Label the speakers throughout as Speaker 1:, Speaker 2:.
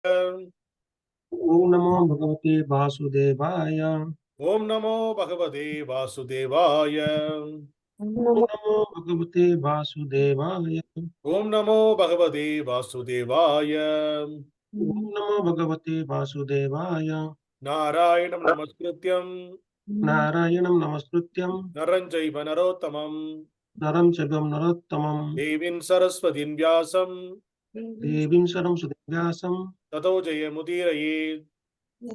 Speaker 1: Om Namo Bhagavate Vasudevaya.
Speaker 2: Om Namo Bhagavate Vasudevaya.
Speaker 1: Om Namo Bhagavate Vasudevaya.
Speaker 2: Om Namo Bhagavate Vasudevaya.
Speaker 1: Om Namo Bhagavate Vasudevaya.
Speaker 2: Narayanam Namaskrityam
Speaker 1: Narayanam Namaskrityam
Speaker 2: Naram Chaiva Narottamam
Speaker 1: Naram Chagam Narottamam
Speaker 2: Devim Saraswatim Vyasam
Speaker 1: Devim Saram Sudevyasam
Speaker 2: Tato Jayamudirayet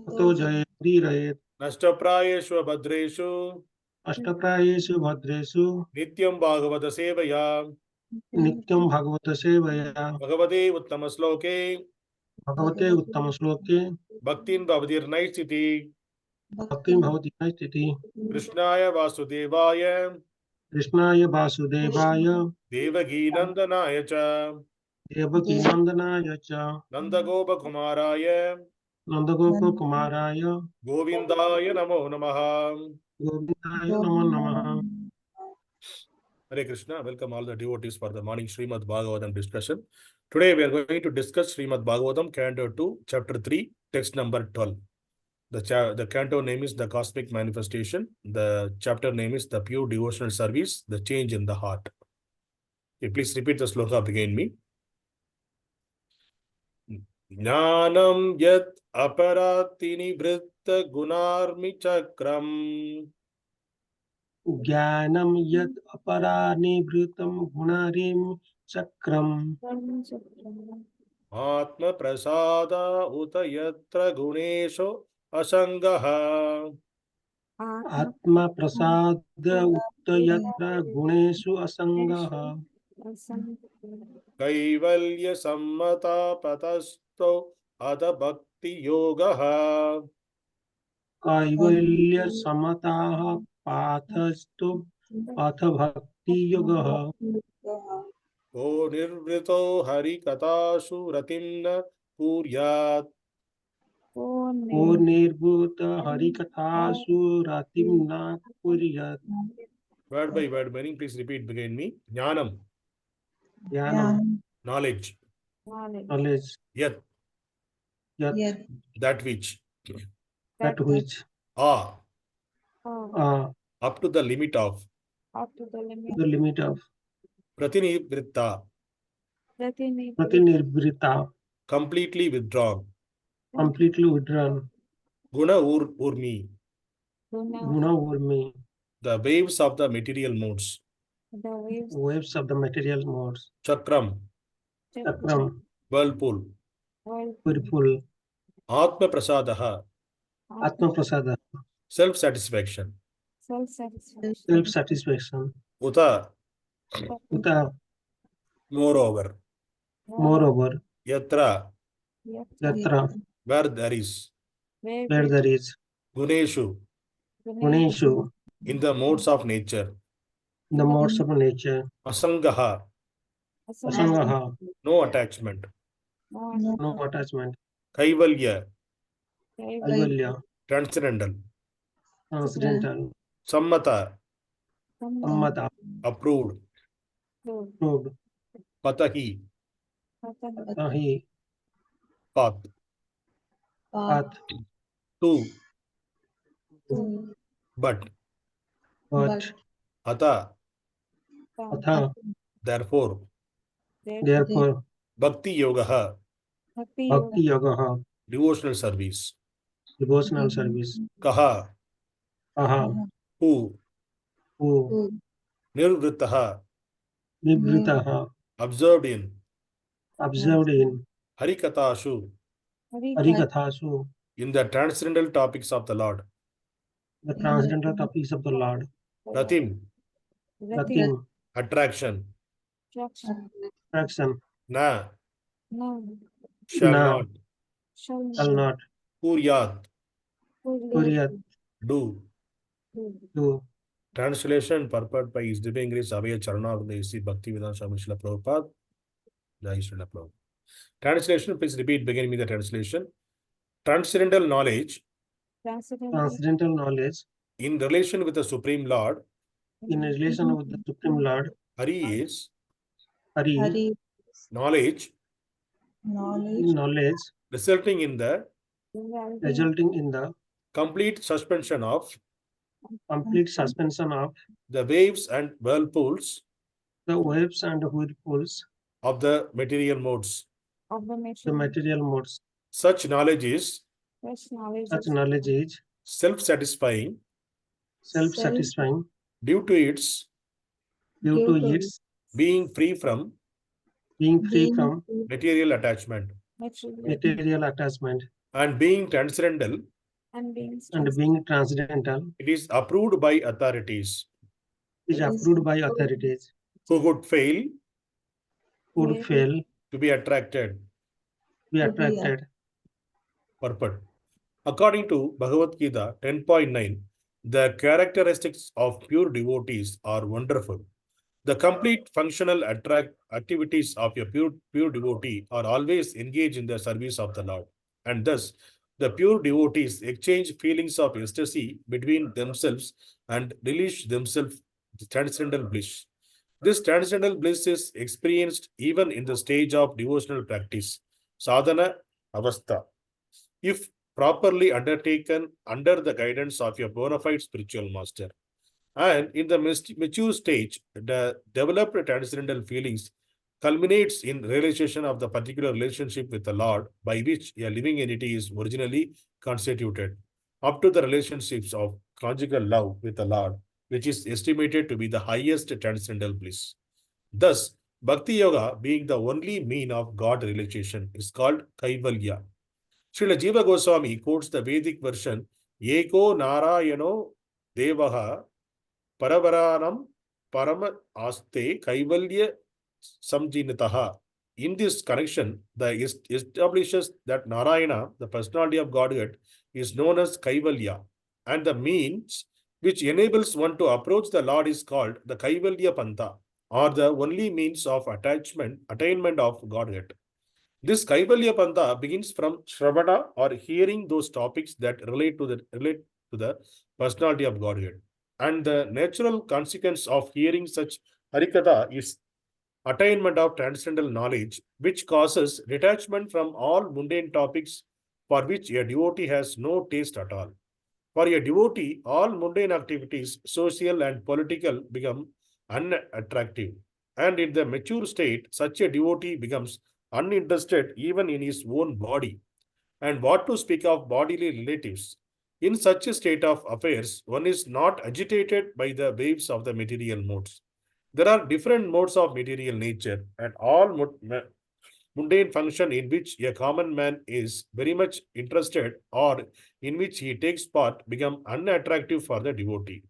Speaker 1: Tato Jayadhirayet
Speaker 2: Nashtaprayeshu Bhadreshu
Speaker 1: Ashtaprayesu Bhadresu
Speaker 2: Nityam Bhagavata Sevaya
Speaker 1: Nityam Bhagavata Sevaya
Speaker 2: Bhagavate Uttamasloke
Speaker 1: Bhagavate Uttama Sloke
Speaker 2: Bhaktin Bhavatir Naistiti
Speaker 1: Bhaktim Bhavati Naistiti
Speaker 2: Krishnaya Vasudevaya
Speaker 1: Krishnaya Vasudevaya
Speaker 2: Devagi Nandanaya Cha
Speaker 1: Devaki Nandanaya Cha
Speaker 2: Nandagopa Kumaraya
Speaker 1: Nandagopa Kumaraya
Speaker 2: Govindaya Namo Namaha.
Speaker 1: Govindaya Namo Namaha.
Speaker 2: Hare Krishna, welcome all the devotees for the morning Srimad Bhagavatam discussion. Today we are going to discuss Srimad Bhagavatam, Canto 2, Chapter 3, text number 12. The canto name is The Cosmic Manifestation. The chapter name is The Pure Devotional Service, The Change in the Heart. Okay, please repeat the sloka behind me. Jñānaṁ yat āpratinivṛtta-guṇormi-cakram
Speaker 1: Jnanam yat āpratinivṛttam guṇormi-cakram
Speaker 2: ātma-prasāda yatra guṇeṣu asaṅgaḥ
Speaker 1: ātma-prasāda yatra guṇeṣu asaṅgaḥ
Speaker 2: kaivalya-sammata-pathas atha bhakti-yogaḥ
Speaker 1: kaivalya-sammata-pathas atha bhakti-yogaḥ
Speaker 2: nirvṛto hari-kathāsu ratim kuryāt
Speaker 1: nirvṛto hari-kathāsu ratim kuryāt.
Speaker 2: Word by word meaning, please repeat behind me. Jñānaṁ,
Speaker 1: Jnānam,
Speaker 2: knowledge.
Speaker 1: knowledge,
Speaker 2: Yat, that which.
Speaker 1: that which
Speaker 2: Up
Speaker 1: up
Speaker 2: to the limit of.
Speaker 1: the limit of
Speaker 2: Pratinivṛtta,
Speaker 1: pratinivṛtta,
Speaker 2: completely withdrawn.
Speaker 1: completely withdrawn.
Speaker 2: Guṇa-ūrmi,
Speaker 1: Guṇa-ūrmi,
Speaker 2: the waves of the material modes.
Speaker 1: waves of the material modes.
Speaker 2: Cakram,
Speaker 1: Chakram,
Speaker 2: whirlpool.
Speaker 1: whirlpool,
Speaker 2: ātma-prasādaḥ,
Speaker 1: ātma-prasāda,
Speaker 2: self-satisfaction.
Speaker 1: self-satisfaction.
Speaker 2: Utha,
Speaker 1: Utha,
Speaker 2: moreover.
Speaker 1: moreover,
Speaker 2: Yatra,
Speaker 1: yatra,
Speaker 2: where there is.
Speaker 1: where there is.
Speaker 2: guṇeṣu,
Speaker 1: guṇeṣu,
Speaker 2: in the modes of nature.
Speaker 1: the modes of nature.
Speaker 2: asaṅgaḥ,
Speaker 1: asaṅgaḥ,
Speaker 2: no attachment.
Speaker 1: no attachment.
Speaker 2: kaivalya,
Speaker 1: kaivalya,
Speaker 2: transcendental.
Speaker 1: transcendental.
Speaker 2: sammata,
Speaker 1: sammata,
Speaker 2: approved.
Speaker 1: approved.
Speaker 2: pathaḥ,
Speaker 1: Tahi,
Speaker 2: path.
Speaker 1: path,
Speaker 2: To, but.
Speaker 1: but,
Speaker 2: atha,
Speaker 1: atha,
Speaker 2: therefore.
Speaker 1: therefore,
Speaker 2: bhakti-yogaḥ,
Speaker 1: bhakti-yogaḥ,
Speaker 2: devotional service.
Speaker 1: devotional service.
Speaker 2: kaha,
Speaker 1: Aha,
Speaker 2: who.
Speaker 1: who,
Speaker 2: nirvṛtaḥ,
Speaker 1: nirvṛtaḥ,
Speaker 2: observed in.
Speaker 1: observed in
Speaker 2: hari-kathāsu,
Speaker 1: hari-kathāsu,
Speaker 2: in the transcendental topics of the Lord.
Speaker 1: the transcendental topics of the Lord.
Speaker 2: ratim,
Speaker 1: Ratim,
Speaker 2: attraction.
Speaker 1: attraction,
Speaker 2: na, shall
Speaker 1: na,
Speaker 2: not.
Speaker 1: shall not.
Speaker 2: kuryāt,
Speaker 1: kuryāt,
Speaker 2: do.
Speaker 1: do.
Speaker 2: Translation purport by His Divine Grace Abhaya Charana of the A.C. Bhakti-Vedanta Swami Srila Prabhupada. Jai Srila Prabhupada. Translation, please repeat beginning with the translation. Transcendental knowledge
Speaker 1: Transcendental knowledge
Speaker 2: in relation with the Supreme Lord.
Speaker 1: in relation with the Supreme Lord.
Speaker 2: Hari is
Speaker 1: Hari,
Speaker 2: knowledge
Speaker 1: knowledge
Speaker 2: resulting in the complete suspension of the waves and whirlpools of the material modes. Such knowledge is self-satisfying due to its being free from material attachment and being transcendental. It is approved by authorities who would fail to be attracted. Purport. According to Bhagavad Gita 10.9, the characteristics of pure devotees are wonderful. The complete functional activities of a pure devotee are always engaged in the service of the Lord, and thus the pure devotees exchange feelings of ecstasy between themselves and release themselves the transcendental bliss. This transcendental bliss is experienced even in the stage of devotional practice, sadhana avastha, if properly undertaken under the guidance of your bona fide spiritual master. And in the mature stage, the developed transcendental feelings culminates in realization of the particular relationship with the Lord by which a living entity is originally constituted, up to the relationships of conjugal love with the Lord, which is estimated to be the highest transcendental bliss. Thus, Bhakti Yoga, being the only mean of God realization, is called kaivalya. Srila Jiva Goswami quotes the Vedic version, Eko Narayano Devaha Paravaranam Parama Aste kaivalya-sammata-pathas. In this connection, the establishes that Narayana, the personality of Godhead, is known as kaivalya, and the means which enables one to approach the Lord is called the kaivalya pantha, or the only means of attainment of Godhead. This kaivalya pantha begins from shravana, or hearing those topics that relate to the personality of Godhead. And the natural consequence of hearing such hari-katha is attainment of transcendental knowledge, which causes detachment from all mundane topics for which a devotee has no taste at all. For a devotee, all mundane activities, social and political, become unattractive. And in the mature state, such a devotee becomes uninterested even in his own body. And what to speak of bodily relatives? In such a state of affairs, one is not agitated by the waves of the material modes. There are different modes of material nature, and all mundane function in which a common man is very much interested or in which he takes part become unattractive for the devotee.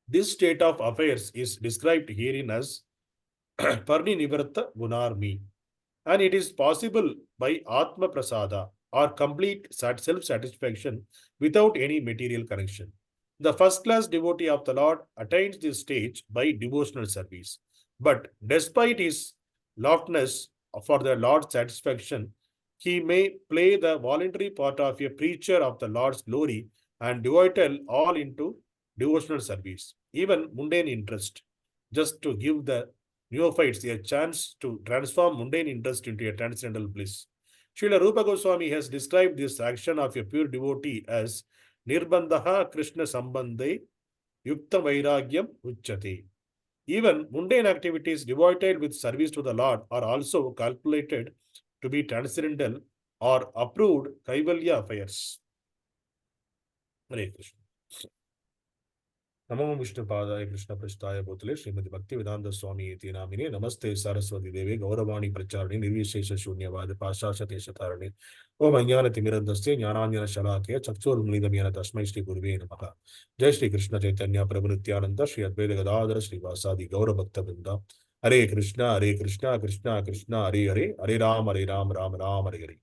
Speaker 2: This state of affairs is described herein as pratinivṛtta-guṇormi, and it is possible by ātma-prasāda, or complete self-satisfaction without any material connection. The first-class devotee of the Lord attains this stage by devotional service. But despite his loftiness for the Lord's satisfaction, he may play the voluntary part of a preacher of the Lord's glory and devote all into devotional service, even mundane interest, just to give the neophytes a chance to transform mundane interest into a transcendental bliss. Srila Rupa Goswami has described this action of a pure devotee as nirbandha Krishna sambandhe yukta vairagyam uchyate. Even mundane activities devoted with service to the Lord are also calculated to be transcendental or approved kaivalya affairs. Hare Krishna. Namo Vishnu Padaya Krishna Prasthaya Bhutale Srimati Bhakti-vedanta Swami Iti Namine Namaste Saraswati Deve Gauravani Pracharani Nirvishesha Shunyavadi Pashashate Shatarani Om Jñānatimirandasya Jñānāñana Shalakya Chakshurmilidamyana Tasmai Shri Guruve Namaha. Jai Shri Krishna Chaitanya Prabhu Nityananda Shri Advaita Gadadhara Shri Vasadi Gaura Bhakta Vrinda. Hare Krishna Krishna Krishna Hare Hare Hare Ram Ram Ram Hare Hare.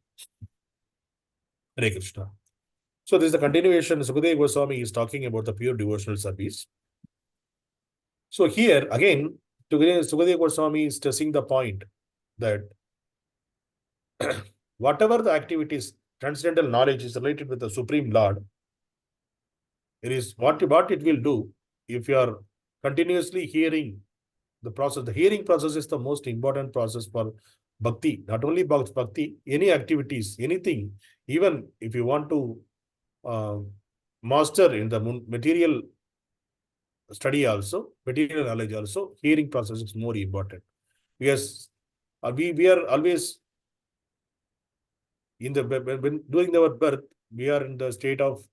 Speaker 2: Hare Krishna. So this is the continuation. Sukadeva Goswami is talking about the pure devotional service. So here again, Sukadeva Goswami is stressing the point that whatever the activities, transcendental knowledge is related with the Supreme Lord, it is what it will do if you are continuously hearing the process. The hearing process is the most important process for bhakti, not only bhakti, any activities, anything, even if you want to master in the material study also, material knowledge also, hearing process is more important. Because we are always in the, when during our birth, we are in the state of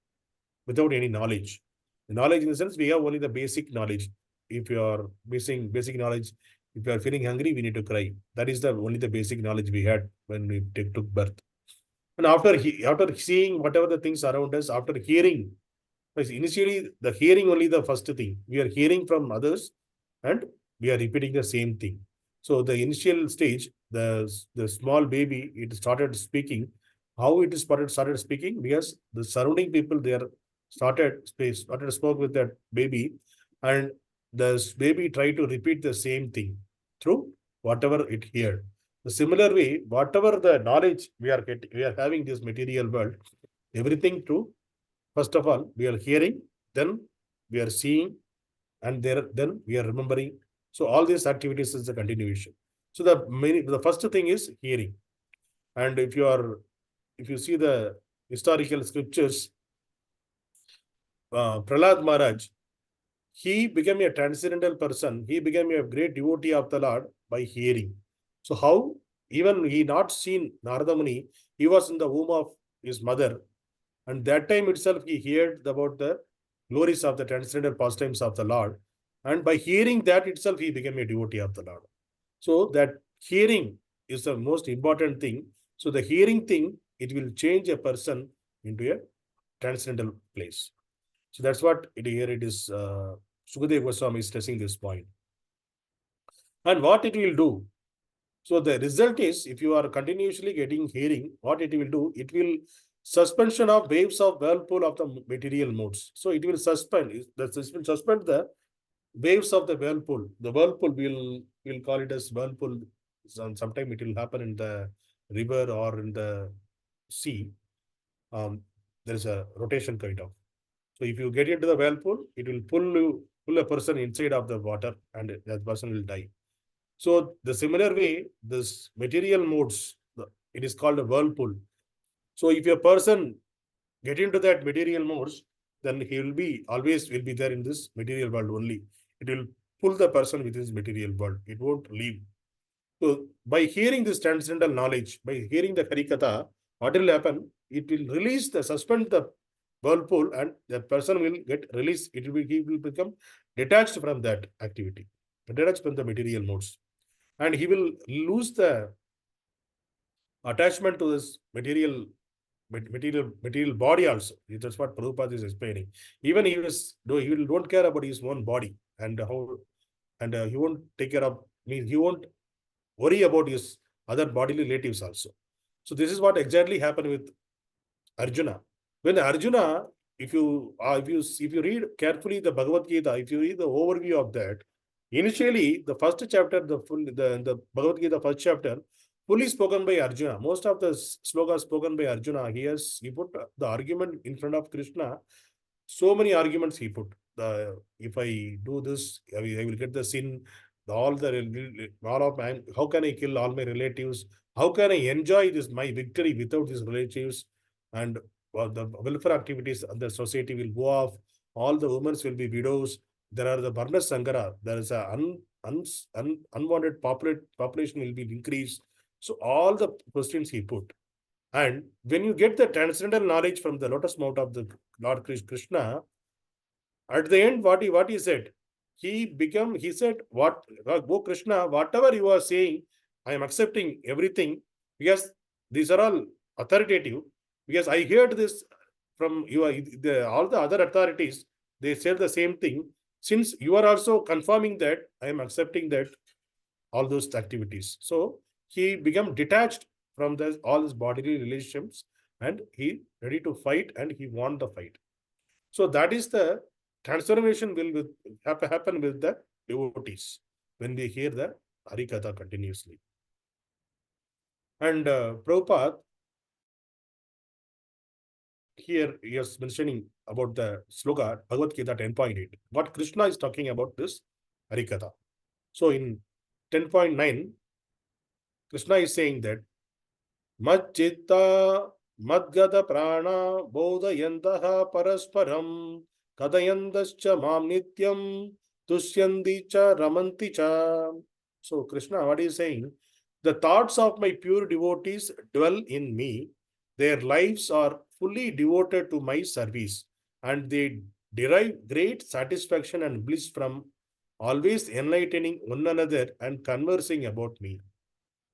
Speaker 2: without any knowledge. The knowledge in the sense, we have only the basic knowledge. If you are missing basic knowledge, if you are feeling hungry, we need to cry. That is the only the basic knowledge we had when we took birth. And after seeing whatever the things around us, after hearing, initially the hearing only the first thing. We are hearing from others and we are repeating the same thing. So the initial stage, the small baby, it started speaking. How it is started speaking? Because the surrounding people, they are started spoke with that baby, and the baby tried to repeat the same thing through whatever it heard. The similar way, whatever the knowledge we are having this material world, everything through, first of all, we are hearing, then we are seeing, and then we are remembering. So all these activities is the continuation. So the first thing is hearing. And if you see the historical scriptures, Prahlad Maharaj, he became a transcendental person. He became a great devotee of the Lord by hearing. So how? Even he not seen Narada Muni, he was in the womb of his mother. And that time itself, he heard about the glories of the transcendental pastimes of the Lord. And by hearing that itself, he became a devotee of the Lord. So that hearing is the most important thing. So the hearing thing, it will change a person into a transcendental place. So that's what here it is. Sukadeva Goswami is stressing this point. And what it will do? So the result is, if you are continuously getting hearing, what it will do? It will suspension of waves of whirlpool of the material modes. So it will suspend the waves of the whirlpool. The whirlpool, we'll call it as whirlpool. Sometime it will happen in the river or in the sea. There is a rotation kind of. So if you get into the whirlpool, it will pull a person inside of the water, and that person will die. So the similar way, this material modes, it is called a whirlpool. So if a person get into that material modes, then he will be always will be there in this material world only. It will pull the person within this material world. It won't leave. So by hearing this transcendental knowledge, by hearing the hari-katha, what will happen? It will suspend the whirlpool, and the person will get released. He will become detached from that activity, detached from the material modes. And he will lose the attachment to this material body also. That's what Prabhupada is explaining. Even he don't care about his own body, and he won't take care of, he won't worry about his other bodily relatives also. So this is what exactly happened with Arjuna. When Arjuna, if you read carefully the Bhagavad Gita, if you read the overview of that, initially the first chapter, the Bhagavad Gita first chapter, fully spoken by Arjuna. Most of the slokas spoken by Arjuna, he put the argument in front of Krishna. So many arguments he put. If I do this, I will get the sin. How can I kill all my relatives? How can I enjoy my victory without these relatives? And the welfare activities of the society will go off. All the women will be widows. There are the Varna Sangara. There is a unwanted population will be increased. So all the questions he put. And when you get the transcendental knowledge from the lotus mouth of the Lord Krishna, at the end, what he said? He said, "Oh Krishna, whatever you are saying, I am accepting everything, because these are all authoritative. Because I heard this from all the other authorities, they said the same thing. Since you are also confirming that, I am accepting that, all those activities." So he became detached from all his bodily relationships, and he ready to fight, and he won the fight. So that is the transformation will happen with the devotees when they hear the hari-katha continuously. And Prabhupada, here he is mentioning about the sloka, Bhagavad Gita 10.8. What Krishna is talking about this hari-katha. So in 10.9, Krishna is saying that Majjitta Madgata Prana Bodhayantaha Parasparam Kadayandascha Mam Nityam Tushyandi cha Ramanti cha. So Krishna, what is saying? The thoughts of my pure devotees dwell in me. Their lives are fully devoted to my service, and they derive great satisfaction and bliss from always enlightening one another and conversing about me.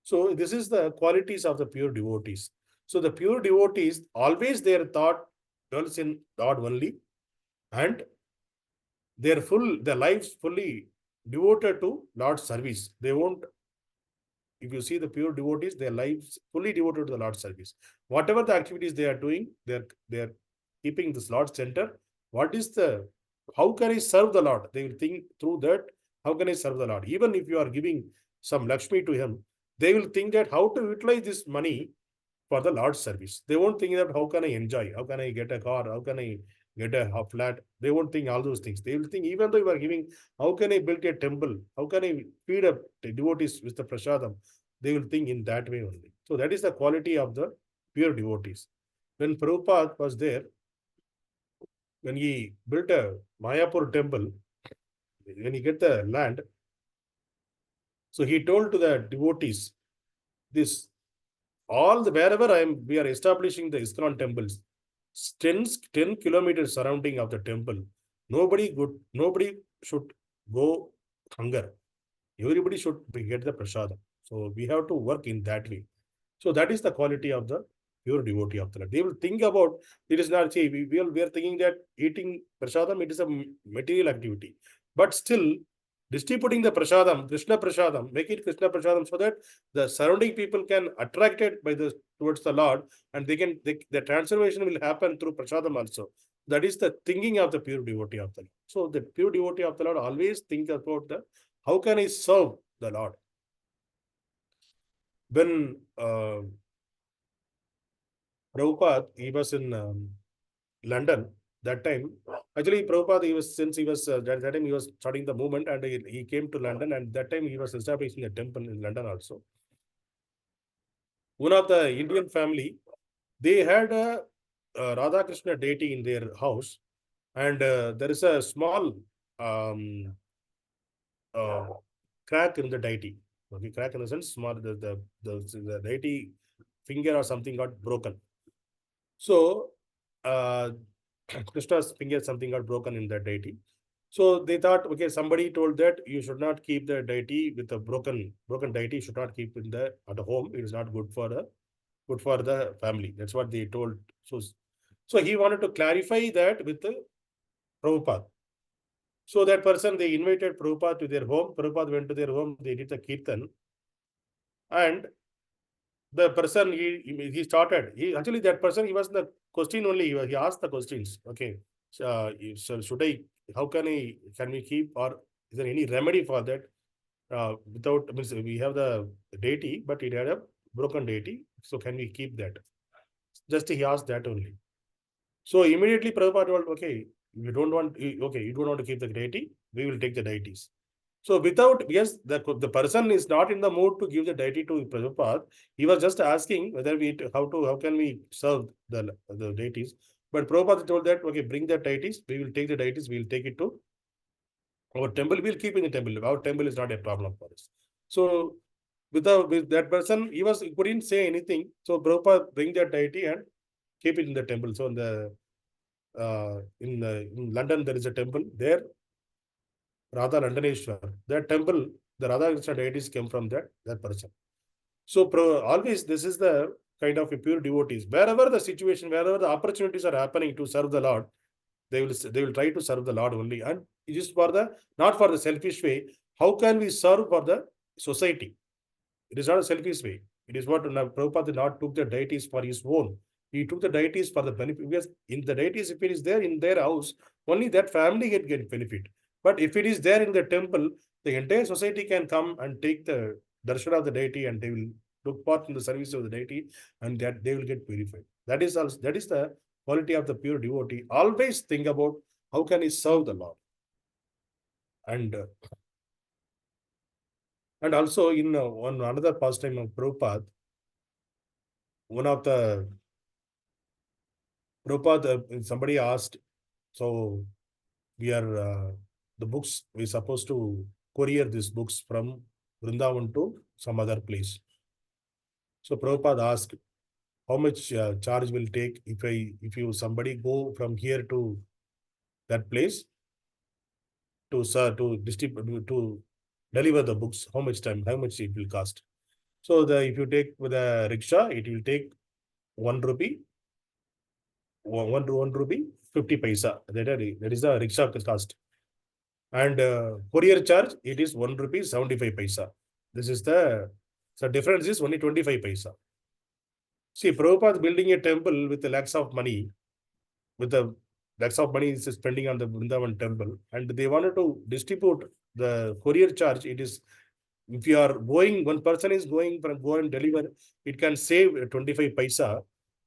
Speaker 2: So this is the qualities of the pure devotees. So the pure devotees, always their thought dwells in God only, and their lives fully devoted to Lord's service. They won't, if you see the pure devotees, their lives fully devoted to the Lord's service. Whatever the activities they are doing, they're keeping this Lord center. What is the, how can I serve the Lord? They will think through that, how can I serve the Lord? Even if you are giving some Lakshmi to him, they will think that how to utilize this money for the Lord's service. They won't think that how can I enjoy, how can I get a car, how can I get a flat. They won't think all those things. They will think, even though you are giving, how can I build a temple? How can I feed up the devotees with the prasadam? They will think in that way only. So that is the quality of the pure devotees. When Prabhupada was there, when he built a Mayapur temple, when he get the land, so he told to the devotees, this, all the, wherever we are establishing the ISKCON temples, 10 kilometers surrounding of the temple, nobody should go hunger. Everybody should get the prasadam. So we have to work in that way. So that is the quality of the pure devotee of the Lord. They will think about, it is not, see, we are thinking that eating prasadam, it is a material activity. But still, distributing the prasadam, Krishna prasadam, make it Krishna prasadam, so that the surrounding people can attracted by towards the Lord, and the transformation will happen through prasadam also. That is the thinking of the pure devotee of the Lord. So the pure devotee of the Lord always think about the, how can I serve the Lord? When Prabhupada, he was in London that time. Actually, Prabhupada, since he was that time he was starting the movement, and he came to London, and that time he was establishing a temple in London also. One of the Indian family, they had a Radha Krishna deity in their house, and there is a small crack in the deity. Okay, crack in the sense, small, the deity finger or something got broken. So Krishna's finger something got broken in that deity. So they thought, okay, somebody told that you should not keep the deity with a broken deity. You should not keep at home. It is not good for the family. That's what they told. So he wanted to clarify that with the Prabhupada. So that person, they invited Prabhupada to their home. Prabhupada went to their home. They did the kirtan, and the person he started. Actually, that person, he was the question only. He asked the questions. Okay, so should I? How can we keep, or is there any remedy for that? Without, means we have the deity, but it had a broken deity. So can we keep that? Just he asked that only. So immediately Prabhupada told, okay, you don't want to keep the deity, we will take the deities. So without, yes, the person is not in the mood to give the deity to Prabhupada. He was just asking whether how can we serve the deities. But Prabhupada told that, okay, bring the deities, we will take the deities, we will take it to our temple, we'll keep in the temple. Our temple is not a problem for us. So with that person, he couldn't say anything. So Prabhupada bring that deity and keep it in the temple. So in London, there is a temple there, Radha Londoneshwar. That temple, the Radha Krishna deities came from that person. So always this is the kind of a pure devotees. Wherever the situation, wherever the opportunities are happening to serve the Lord, they will try to serve the Lord only, and it is not for the selfish way. How can we serve for the society? It is not a selfish way. It is what Prabhupada not took the deities for his own. He took the deities for the benefit. Because in the deities, if it is there in their house, only that family get benefit. But if it is there in the temple, the entire society can come and take the darshan of the deity, and they will took part in the service of the deity, and that they will get purified. That is the quality of the pure devotee. Always think about how can he serve the Lord. And And also in one another pastime of Prabhupada, one of the Prabhupada, somebody asked, so we are the books, we're supposed to courier these books from Vrindavan to some other place. So Prabhupada asked, how much charge will take if you somebody go from here to that place to distribute, to deliver the books, how much time, how much it will cost? So if you take with a rickshaw, it will take 1 rupee, 1 rupee 50 paisa. That is the rickshaw cost. And courier charge, it is 1 rupee 75 paisa. This is the difference is only 25 paisa. See, Prabhupada building a temple with the lakhs of money, with the lakhs of money is spending on the Vrindavan temple, and they wanted to distribute the courier charge. It is, if you are going, one person is going from go and deliver, it can save 25 paisa.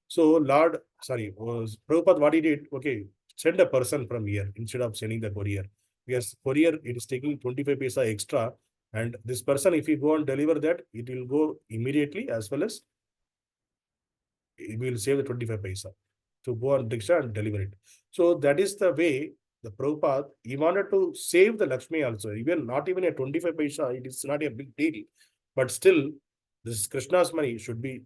Speaker 2: So Prabhupada, what he did, okay, send a person from here instead of sending the courier. Because courier, it is taking 25 paisa extra, and this person, if you go and deliver that, it will go immediately, as well as it will save the 25 paisa to go on rickshaw and deliver it. So that is the way the Prabhupada, he wanted to save the Lakshmi also. Even not even a 25 paisa, it is not a big deal. But still, this Krishna's money should be,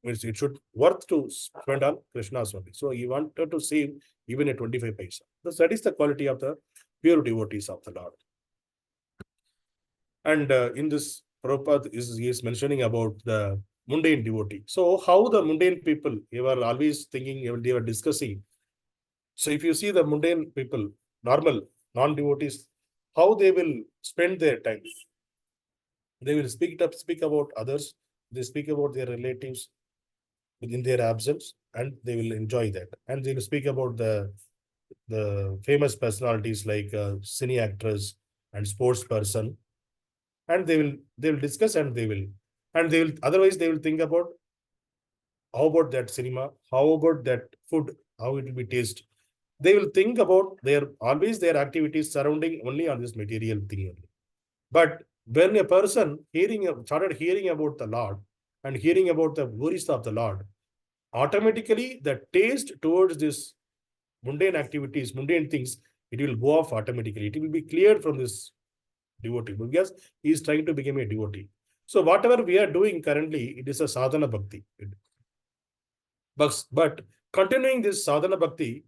Speaker 2: it should worth to spend on Krishna's money. So he wanted to save even a 25 paisa. So that is the quality of the pure devotees of the Lord. And in this, Prabhupada is mentioning about the mundane devotee. So how the mundane people, they were always thinking, they were discussing. So if you see the mundane people, normal, non-devotees, how they will spend their time. They will speak about others. They speak about their relatives within their absence, and they will enjoy that. And they will speak about the famous personalities like cine actors and sports person. And they will discuss, and they will otherwise they will think about how about that cinema, how about that food, how it will be tasted. They will think about their activities surrounding only on this material thing only. But when a person started hearing about the Lord and hearing about the glories of the Lord, automatically the taste towards this mundane activities, mundane things, it will go off automatically. It will be cleared from this devotee, because he is trying to become a devotee. So whatever we are doing currently, it is a sadhana bhakti. But continuing this sadhana bhakti,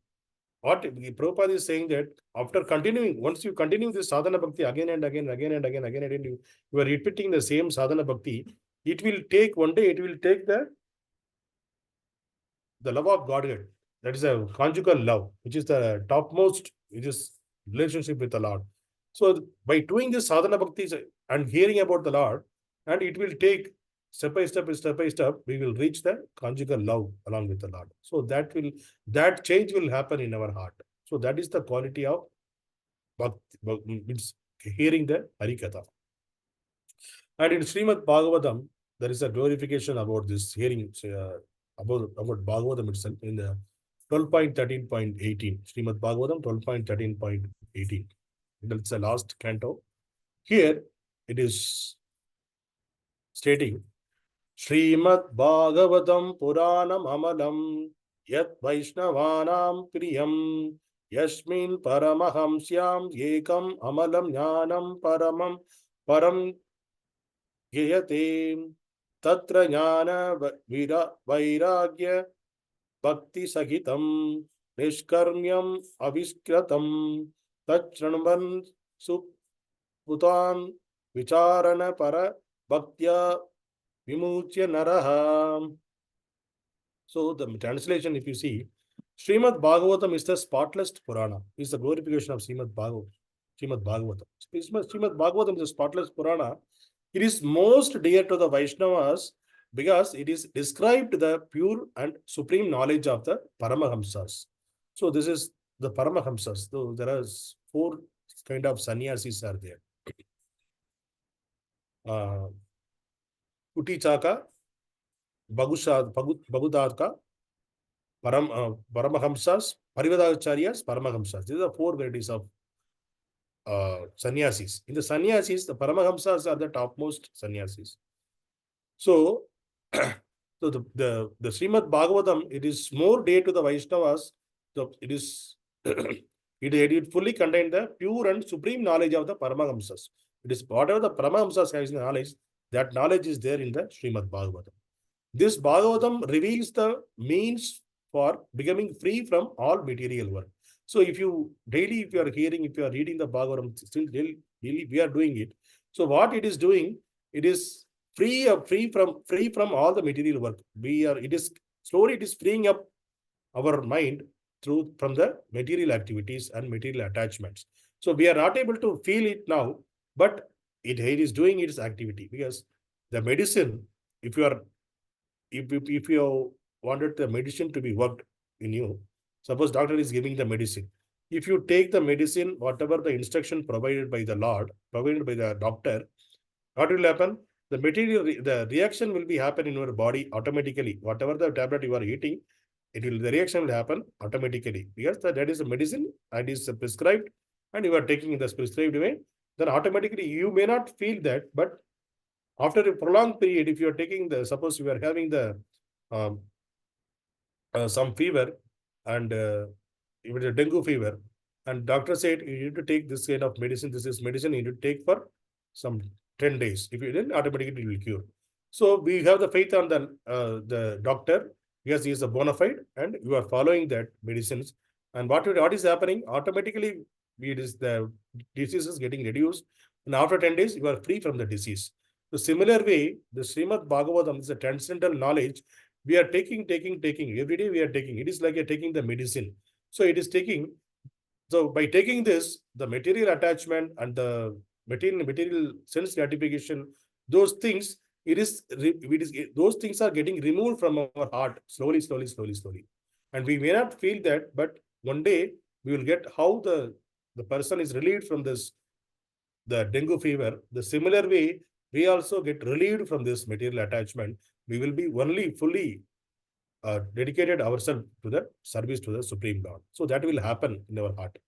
Speaker 2: what Prabhupada is saying, that after continuing, once you continue this sadhana bhakti again and again, you are repeating the same sadhana bhakti, it will take one day, it will take the love of Godhead. That is a conjugal love, which is the topmost, which is relationship with the Lord. So by doing this sadhana bhakti and hearing about the Lord, and it will take step by step, we will reach the conjugal love along with the Lord. So that change will happen in our heart. So that is the quality of bhakti, means hearing the hari-katha. And in Srimad Bhagavatam, there is a glorification about this hearing, about Bhagavatam itself in the 12.13.18. Srimad Bhagavatam 12.13.18. That's the last canto. Here it is stating, Srimad Bhagavatam Puranam Amalam Yat Vaisnavanam Priyam Yasmin Paramahamsyam Ekam Amalam Jnānam Param Gyayate Tatra Jnana Vairagya Bhakti Sahitam Nishkarmyam Aviskratam Tachranvan Suputan Vicharana Para Bhaktya Vimuchya Naraha. So the translation, if you see, Srimad Bhagavatam is the spotless Purana. It's the glorification of Srimad Bhagavatam. Srimad Bhagavatam is the spotless Purana. It is most dear to the Vaishnavas because it is described the pure and supreme knowledge of the Paramahamsas. So this is the Paramahamsas. So there are 4 kind of sannyasis are there. Utichaka, Bhagudadka, Paramahamsas, Parivadacharyas, Paramahamsas. These are 4 varieties of sannyasis. In the sannyasis, the Paramahamsas are the topmost sannyasis. So, so the Srimad Bhagavatam, it is more dear to the Vaishnavas. It is it fully contains the pure and supreme knowledge of the Paramahamsas. It is whatever the Paramahamsas has knowledge, that knowledge is there in the Srimad Bhagavatam. This Bhagavatam reveals the means for becoming free from all material work. So if you daily, if you are hearing, if you are reading the Bhagavatam, still daily we are doing it. So what it is doing, it is free from all the material work. It is freeing up our mind from the material activities and material attachments. So we are not able to feel it now, but it is doing its activity, because the medicine, if you wanted the medicine to be worked in you, suppose doctor is giving the medicine. If you take the medicine, whatever the instruction provided by the Lord, provided by the doctor, what will happen? The reaction will be happen in your body automatically. Whatever the tablet you are eating, the reaction will happen automatically, because that is a medicine and is prescribed, and you are taking the prescribed way. Then automatically you may not feel that, but after a prolonged period, if you are taking suppose you are having the some fever, and if it is a dengue fever, and doctor said you need to take this kind of medicine, this is medicine you need to take for some 10 days. If you didn't, automatically it will cure. So we have the faith on the doctor, because he is a bona fide, and you are following that medicines. And what is happening? Automatically, the disease is getting reduced, and after 10 days, you are free from the disease. So similar way, the Srimad Bhagavatam is a transcendental knowledge. We are taking every day. We are taking. It is like taking the medicine. So it is taking. So by taking this, the material attachment and the material sense gratification, those things, those things are getting removed from our heart slowly. And we may not feel that, but one day we will get how the person is relieved from the dengue fever. The similar way, we also get relieved from this material attachment. We will be only fully dedicated ourselves to the service to the Supreme Lord. So that will happen in our heart.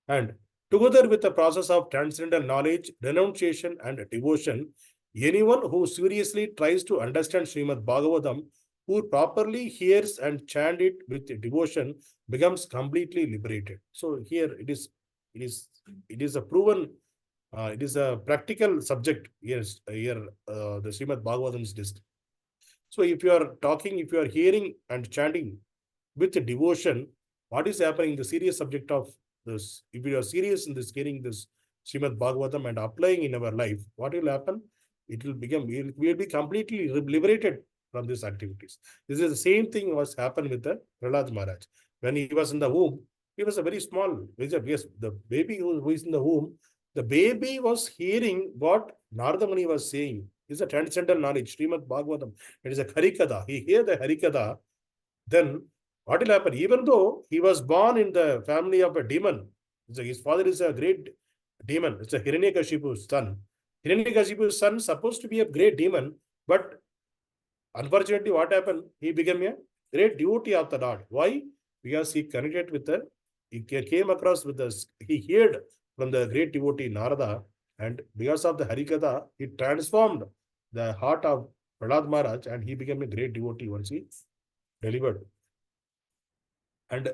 Speaker 2: And together with the process of transcendental knowledge, renunciation, and devotion, anyone who seriously tries to understand Srimad Bhagavatam, who properly hears and chant it with devotion, becomes completely liberated. So here it is a proven, it is a practical subject. Yes, here the Srimad Bhagavatam is discussed. So if you are hearing and chanting with devotion, what is happening? The serious subject of this, if you are serious in this, hearing this Srimad Bhagavatam and applying in our life, what will happen? It will become, we will be completely liberated from these activities. This is the same thing was happened with the Prahlad Maharaj. When he was in the womb, he was a very small, yes, the baby who is in the womb, the baby was hearing what Narada Muni was saying. It's a transcendental knowledge, Srimad Bhagavatam. It is a hari-katha. He hear the hari-katha, then what will happen? Even though he was born in the family of a demon, his father is a great demon. It's a Hiranyakashipu's son. Hiranyakashipu's son supposed to be a great demon, but unfortunately, what happened? He became a great devotee of the Lord. Why? Because he connected with he came across with he heard from the great devotee Narada, and because of the hari-katha, he transformed the heart of Prahlad Maharaj, and he became a great devotee once he delivered. And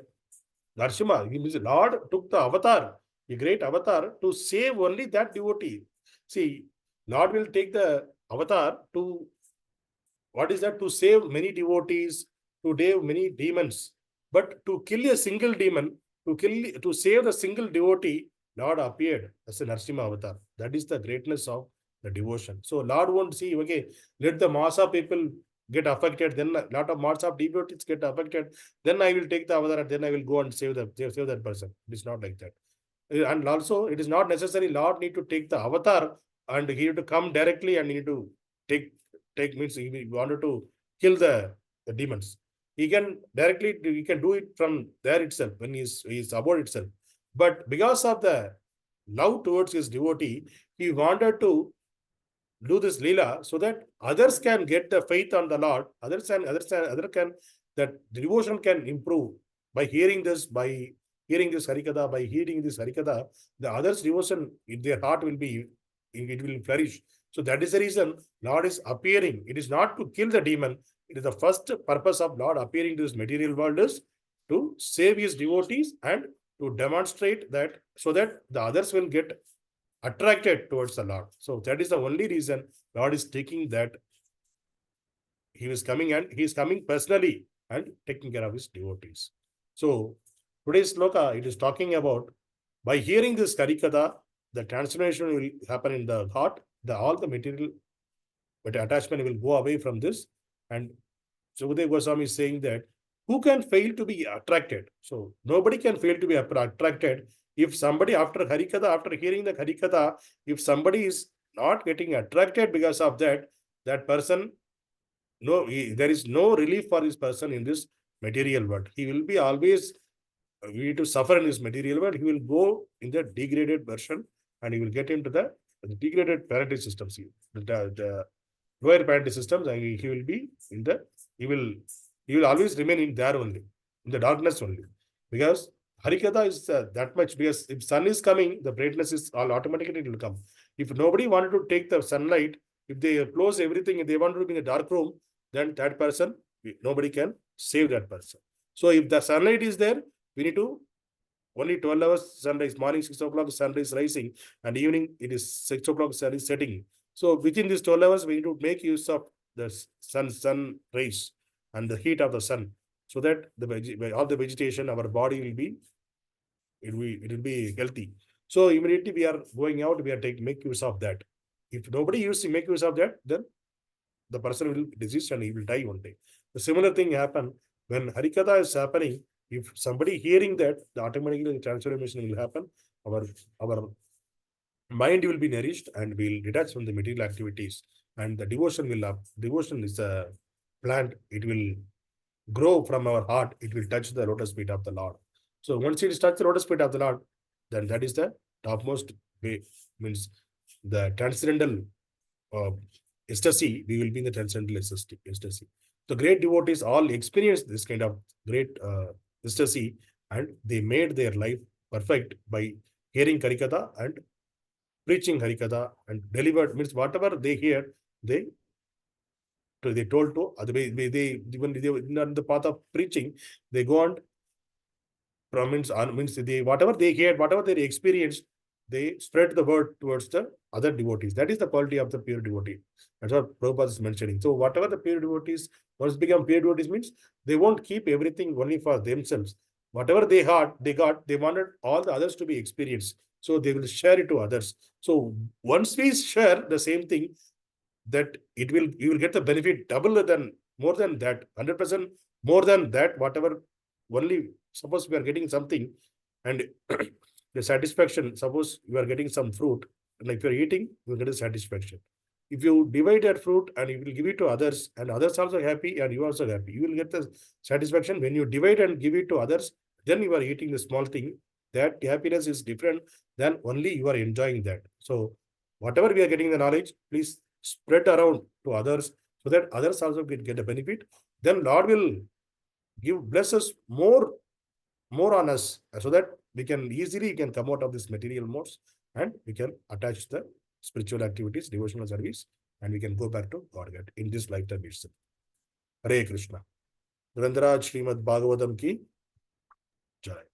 Speaker 2: Narsimha, the Lord took the avatar, a great avatar, to save only that devotee. See, Lord will take the avatar to, what is that? To save many devotees, to save many demons. But to kill a single demon, to save the single devotee, Lord appeared as a Narsimha avatar. That is the greatness of the devotion. So Lord won't see, okay, let the mass of people get affected, then a lot of mass of devotees get affected, then I will take the avatar, and then I will go and save that person. It is not like that. And also, it is not necessary Lord need to take the avatar and he need to come directly and he need to take means he wanted to kill the demons. He can do it from there itself when he is about itself. But because of the love towards his devotee, he wanted to do this lila so that others can get the faith on the Lord, that devotion can improve by hearing this, by hearing this Harikatha, by hearing this Harikatha, the others' devotion in their heart will be, it will flourish. So that is the reason Lord is appearing. It is not to kill the demon. It is the first purpose of Lord appearing to this material world is to save his devotees and to demonstrate that, so that the others will get attracted towards the Lord. So that is the only reason Lord is taking that. He is coming, and he is coming personally and taking care of his devotees. So today's sloka, it is talking about, by hearing this Harikatha, the transformation will happen in the heart. All the material attachment will go away from this. And Sukadeva Goswami is saying that who can fail to be attracted? So nobody can fail to be attracted. If somebody after Harikatha, after hearing the Harikatha, if somebody is not getting attracted because of that, that person, there is no relief for this person in this material world. He will be always, we need to suffer in this material world. He will go in the degraded version, and he will get into the degraded planetary systems. The lower planetary systems, and he will be in the, he will always remain in there only, in the darkness only. Because Harikatha is that much, because if sun is coming, the brightness is all automatically, it will come. If nobody wanted to take the sunlight, if they close everything, if they want to be in a dark room, then that person, nobody can save that person. So if the sunlight is there, we need to only 12 hours sunrise, morning 6 o'clock the sun is rising, and evening it is 6 o'clock sun is setting. So within these 12 hours, we need to make use of the sun rays and the heat of the sun, so that all the vegetation, our body will be, it will be healthy. So immediately we are going out, we are make use of that. If nobody make use of that, then the person will disease and he will die one day. The similar thing happen when Harikatha is happening. If somebody hearing that, the automatically the transformation will happen. Our mind will be nourished, and we will detach from the material activities, and the devotion will up. Devotion is a plant. It will grow from our heart. It will touch the lotus feet of the Lord. So once it touches the lotus feet of the Lord, then that is the topmost way, means the transcendental ecstasy. We will be in the transcendental ecstasy. The great devotees all experienced this kind of great ecstasy, and they made their life perfect by hearing Harikatha and preaching Harikatha, and delivered, means whatever they hear, they told to other. Even they on the path of preaching, they go on means they, whatever they heard, whatever they experienced, they spread the word towards the other devotees. That is the quality of the pure devotee. That's what Prabhupada is mentioning. So whatever the pure devotees, once become pure devotees, means they won't keep everything only for themselves. Whatever they wanted all the others to be experienced. So they will share it to others. So once we share the same thing, that you will get the benefit double than, more than that, 100% more than that. Whatever, only suppose we are getting something, and the satisfaction, suppose you are getting some fruit, and if you are eating, you will get a satisfaction. If you divide that fruit and you will give it to others, and others also happy and you also happy, you will get the satisfaction. When you divide and give it to others, then you are eating the small thing. That happiness is different than only you are enjoying that. So whatever we are getting the knowledge, please spread around to others, so that others also get a benefit. Then Lord will bless us more on us, so that we can easily come out of this material modes, and we can attach the spiritual activities, devotional service, and we can go back to Godhead in this lifetime itself. Hare Krishna. Grandharaj Srimad Bhagavatam ki Jai.